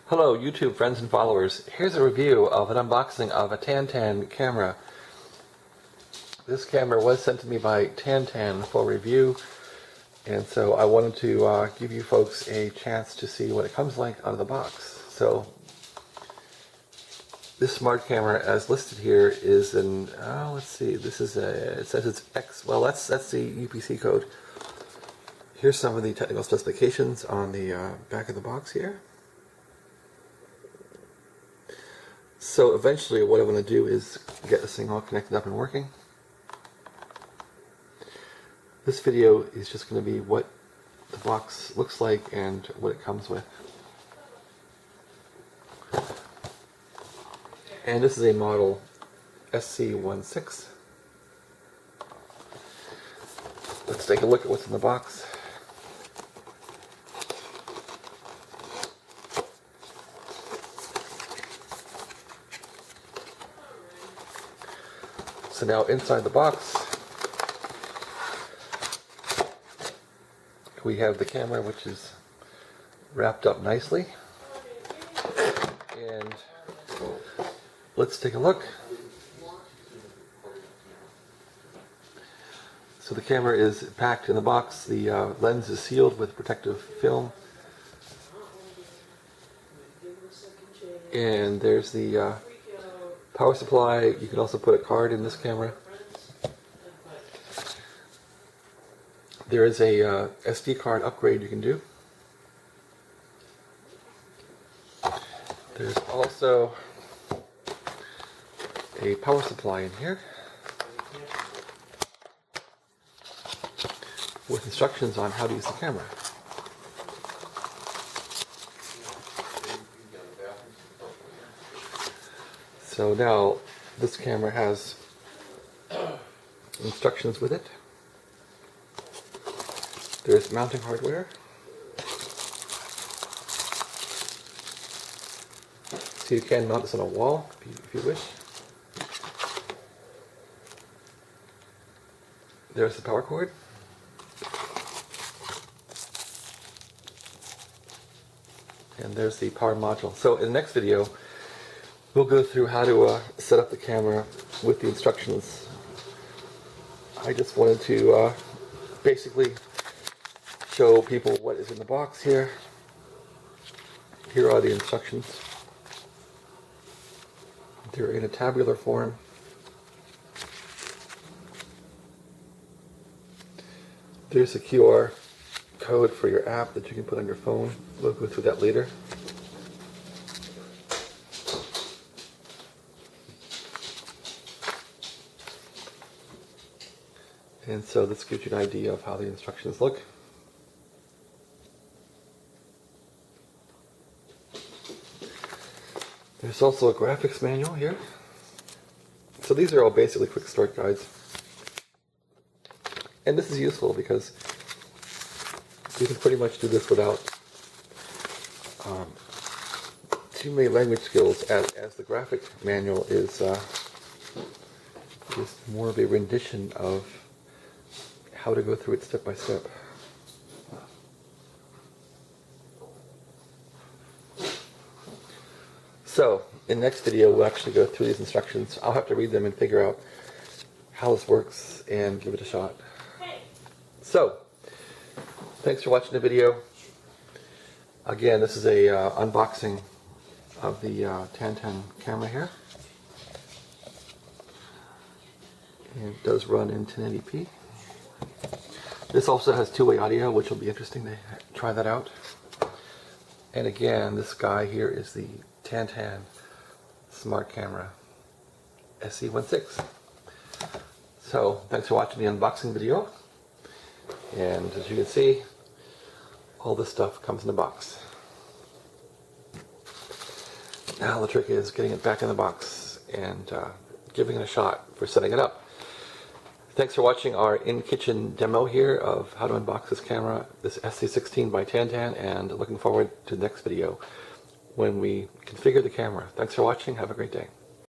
Hello YouTube friends and followers. Here's a review of an unboxing of a TanTan camera. This camera was sent to me by TanTan for review, and so I wanted to give you folks a chance to see what it comes like out of the box. So this smart camera as listed here is an, let's see, this is a, it says it's X, well that's the UPC code. Here's some of the technical specifications on the back of the box here. So eventually what I want to do is get this thing all connected up and working. This video is just going to be what the box looks like and what it comes with. And this is a model SC16. Let's take a look at what's in the box. So now inside the box we have the camera, which is wrapped up nicely, and let's take a look. So the camera is packed in the box. The lens is sealed with protective film, and there's the power supply. You can also put a card in this camera. There is a SD card upgrade you can do. There's also a power supply in here with instructions on how to use the camera. So now this camera has instructions with it. There's mounting hardware. So you can mount this on a wall if you wish. There's the power cord. And there's the power module. So in the next video, we'll go through how to set up the camera with the instructions. I just wanted to basically show people what is in the box here. Here are the instructions. They're in a tabular form. There's a QR code for your app that you can put on your phone. We'll go through that later. And so this gives you an idea of how the instructions look. There's also a graphics manual here. So these are all basically quick start guides. And this is useful because you can pretty much do this without too many language skills, as the graphic manual is more of a rendition of how to go through it step by step. So, in the next video we'll actually go through these instructions. I'll have to read them and figure out how this works and give it a shot. So, thanks for watching the video. Again, this is a unboxing of the TanTan camera here. And it does run in 1080p. This also has two-way audio, which will be interesting to try that out. And again, this guy here is the TanTan smart camera SC16. So, thanks for watching the unboxing video. And as you can see, all this stuff comes in the box. Now the trick is getting it back in the box and giving it a shot for setting it up. Thanks for watching our in-kitchen demo here of how to unbox this camera, this SC16 by TanTan, and looking forward to the next video when we configure the camera. Thanks for watching. Have a great day.